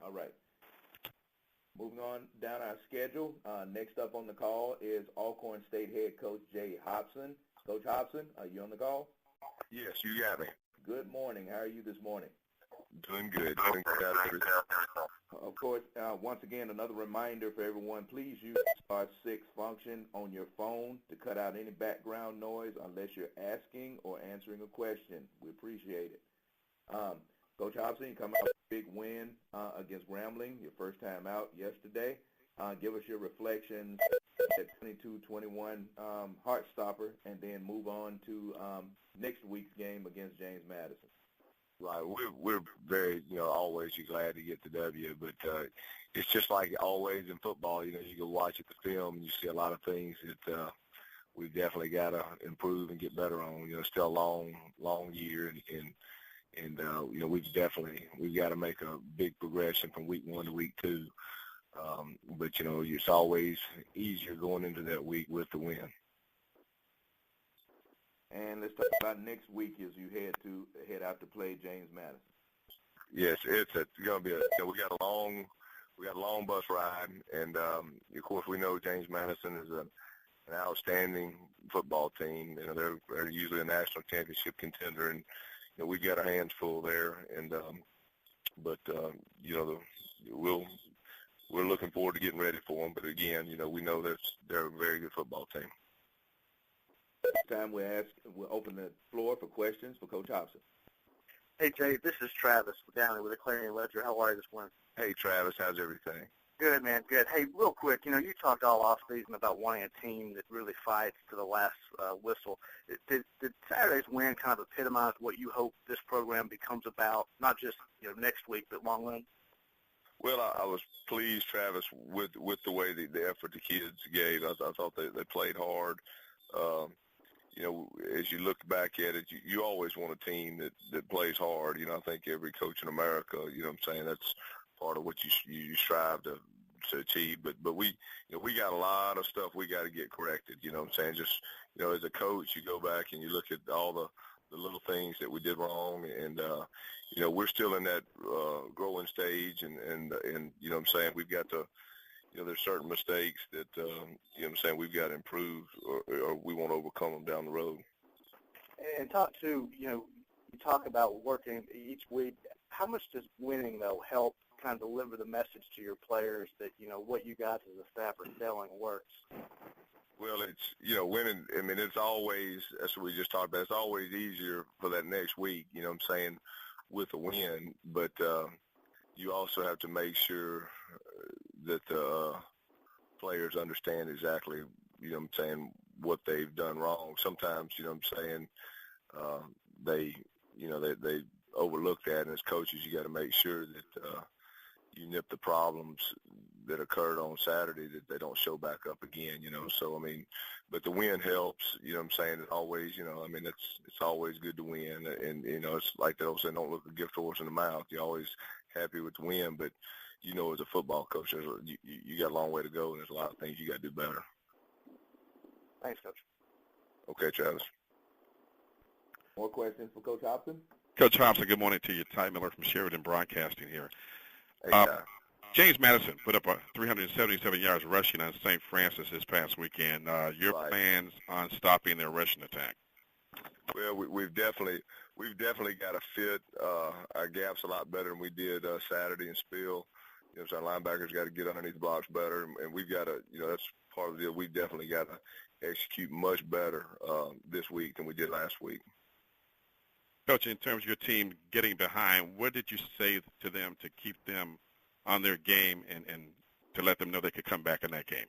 All right. Moving on down our schedule, next up on the call is Alcorn State head coach Jay Hopson. Coach Hopson, are you on the call? Yes, you got me. Good morning. How are you this morning? Doing good. Of course, once again, another reminder for everyone, please use star 6 function on your phone to cut out any background noise unless you're asking or answering a question. We appreciate it. Coach Hopson, you come out with a big win against Grambling, your first time out yesterday. Give us your reflections at 22-21 Heartstopper, and then move on to next week's game against James Madison. Right. We're very, always you're glad to get the W, but it's just like always in football, you go watch at the film and you see a lot of things that we've definitely got to improve and get better on. Still a long year, and we've got to make a big progression from week 1 to week 2. But, it's always easier going into that week with the win. And let's talk about next week as you head out to play James Madison. Yes, it's going to be we got a long bus ride, and of course we know James Madison is an outstanding football team. They're usually a national championship contender, and we've got our hands full there. And we're looking forward to getting ready for them. But again, we know that they're a very good football team. This time we'll open the floor for questions for Coach Hopson. Hey, Jay, this is Travis Downey with the Clarion Ledger. How are you this morning? Hey, Travis, how's everything? Good, man, good. Hey, real quick, you talked all offseason about wanting a team that really fights to the last whistle. Did Saturday's win kind of epitomize what you hope this program becomes about, not just next week, but long run? Well, I was pleased, Travis, with the way the effort the kids gave. I thought they played hard. As you look back at it, you always want a team that plays hard. I think every coach in America, that's part of what you strive to achieve. But we got a lot of stuff we got to get corrected. Just, as a coach, you go back and you look at all the little things that we did wrong, and we're still in that growing stage, and we've got to. There's certain mistakes that, we've got to improve or we won't overcome them down the road. And you talk about working each week. How much does winning, though, help kind of deliver the message to your players that, what you guys as a staff are selling works? Well, it's, winning, it's always, that's what we just talked about, it's always easier for that next week, with a win. But you also have to make sure that the players understand exactly, what they've done wrong. Sometimes, they overlook that, and as coaches, you got to make sure that you nip the problems that occurred on Saturday, that they don't show back up again, So, but the win helps, It's always, it's always good to win. And, it's like they don't say, don't look a gift horse in the mouth. You're always happy with the win, but, as a football coach, you got a long way to go, and there's a lot of things you got to do better. Thanks, Coach. Okay, Travis. More questions for Coach Hopson? Coach Hopson, good morning to you. Ty Miller from Sheridan Broadcasting here. Hey, James Madison put up 377 yards rushing on St. Francis this past weekend. Your Right. plans on stopping their rushing attack? Well, we've definitely got to fit our gaps a lot better than we did Saturday in Spill. So our linebackers got to get underneath the blocks better, and we've got to, that's part of the deal. We've definitely got to execute much better this week than we did last week. Coach, in terms of your team getting behind, what did you say to them to keep them on their game and to let them know they could come back in that game?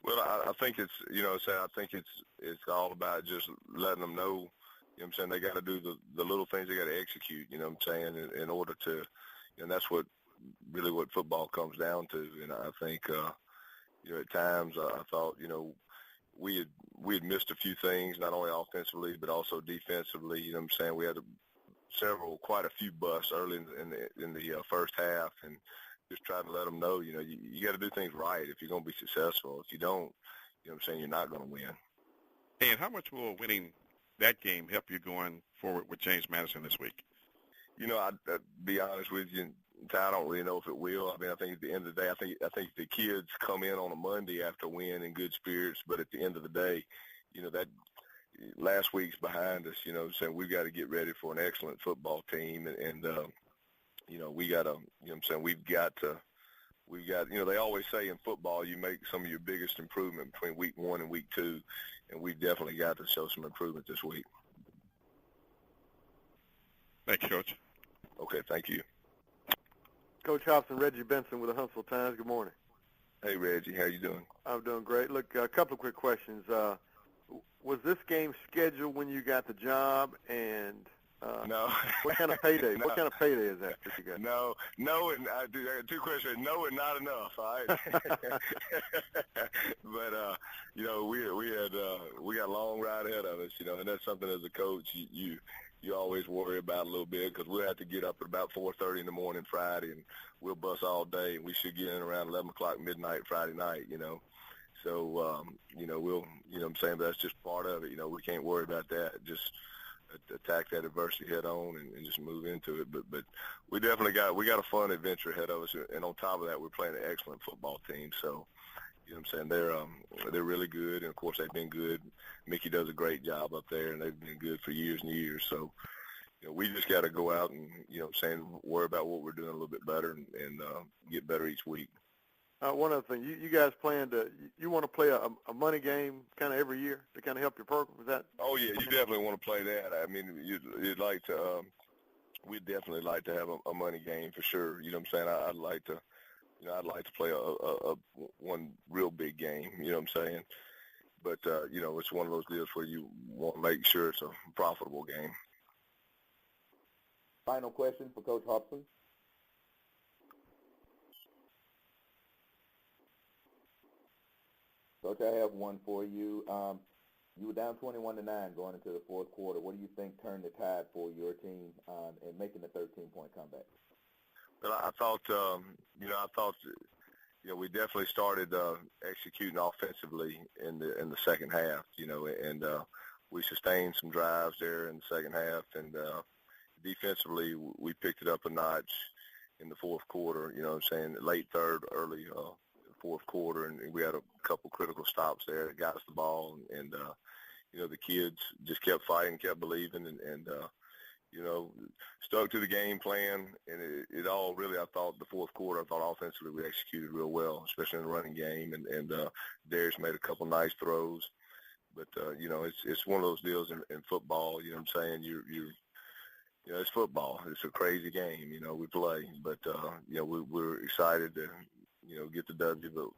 Well, I think it's, I think it's all about just letting them know, they got to do the little things they got to execute, in order to, and that's what football comes down to. And I think, at times I thought, we had missed a few things, not only offensively but also defensively. We had quite a few busts early in the first half, and just trying to let them know, you got to do things right if you're going to be successful. If you don't, you're not going to win. And how much will winning that game help you going forward with James Madison this week? I'd be honest with you, I don't really know if it will. I mean, I think at the end of the day, I think the kids come in on a Monday after a win in good spirits, but at the end of the day, that last week's behind us, saying we've got to get ready for an excellent football team, and we got to, they always say in football you make some of your biggest improvement between week 1 and week 2, and we've definitely got to show some improvement this week. Thank you, Coach. Okay, thank you. Coach Hopson, Reggie Benson with the Huntsville Times. Good morning. Hey, Reggie. How you doing? I'm doing great. Look, a couple of quick questions. Was this game scheduled when you got the job? And no. What kind of payday? No. What kind of payday is that you got? No, and I got 2 questions. No, and not enough. All right. But we got a long ride ahead of us, and that's something as a coach you always worry about a little bit, because we'll have to get up at about 4:30 in the morning Friday, and we'll bus all day, and we should get in around 11 o'clock midnight Friday night, So, we'll, what I'm saying, but that's just part of it. We can't worry about that. Just attack that adversity head on and just move into it. But we definitely got a fun adventure ahead of us, and on top of that, we're playing an excellent football team. So, what I'm saying, they're really good, and of course they've been good. Mickey does a great job up there, and they've been good for years and years. So, we just got to go out and, worry about what we're doing a little bit better and get better each week. One other thing, you guys you want to play a money game kind of every year to kind of help your program? Is that? Oh yeah, you definitely want to play that. I mean, you'd like to. We'd definitely like to have a money game for sure. You know what I'm saying? I'd like to. I'd like to play a one real big game. You know what I'm saying? But it's one of those deals where you want to make sure it's a profitable game. Final question for Coach Hopson. Coach, I have one for you. You were down 21-9 going into the fourth quarter. What do you think turned the tide for your team in making the 13-point comeback? Well, I thought, we definitely started executing offensively in the second half, and we sustained some drives there in the second half, and defensively we picked it up a notch in the fourth quarter, late third, early fourth quarter, and we had a couple critical stops there that got us the ball, and the kids just kept fighting, kept believing, and stuck to the game plan, and it all really, I thought, the fourth quarter, I thought offensively we executed real well, especially in the running game, and Darius made a couple nice throws, but it's one of those deals in football, it's football. It's a crazy game, we play, but we're excited to get the W, but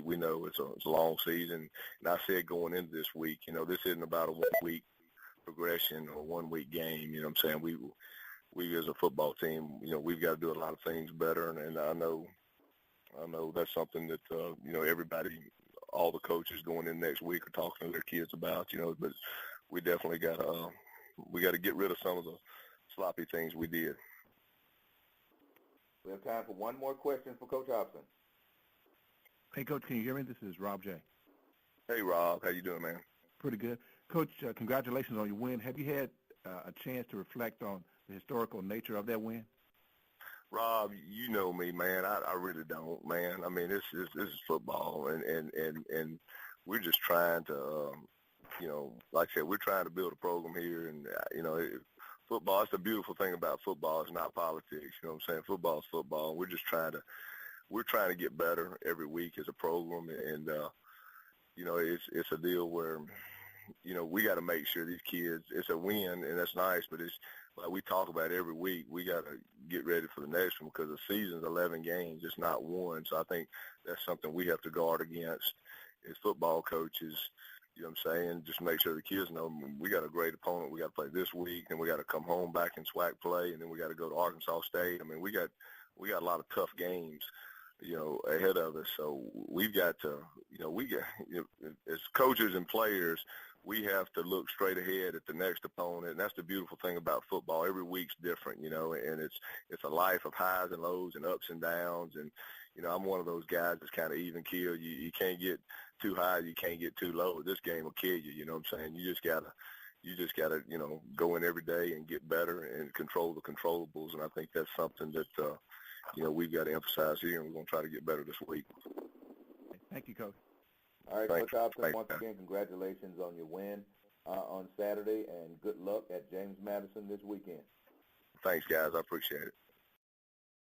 we know it's a long season, and I said going into this week, this isn't about a 1 week progression or 1 week game. I'm saying? We as a football team, we've got to do a lot of things better, and I know that's something that everybody, all the coaches going in next week are talking to their kids about, but we definitely got to get rid of some of the sloppy things we did. We have time for one more question for Coach Hopson. Hey, Coach, can you hear me? This is Rob J. Hey, Rob. How you doing, man? Pretty good. Coach, congratulations on your win. Have you had a chance to reflect on the historical nature of that win? Rob, you know me, man. I really don't, man. I mean, this is football, and we're just trying to, like I said, we're trying to build a program here, and, football, that's the beautiful thing about football. It's not politics, you know what I'm saying? Football is football, and we're trying to get better every week as a program, and, it's a deal where, we got to make sure these kids, it's a win, and that's nice, but it's like we talk about every week, we got to get ready for the next one because the season's 11 games, it's not one. So I think that's something we have to guard against as football coaches, you know what I'm saying, just make sure the kids know we got a great opponent we got to play this week, and we got to come home back in SWAC play, and then we got to go to Arkansas State. I mean, we got a lot of tough games, ahead of us. So we've got to, as coaches and players, we have to look straight ahead at the next opponent, and that's the beautiful thing about football. Every week's different, and it's a life of highs and lows and ups and downs, and, I'm one of those guys that's kind of even keel. You can't get too high, you can't get too low. This game will kill you, you know what I'm saying? You just gotta, go in every day and get better and control the controllables, and I think that's something that, we've got to emphasize here, and we're going to try to get better this week. Thank you, Coach. All right, Thanks. Coach Hopson, Thanks, once man. again, congratulations on your win on Saturday, and good luck at James Madison this weekend. Thanks, guys. I appreciate it.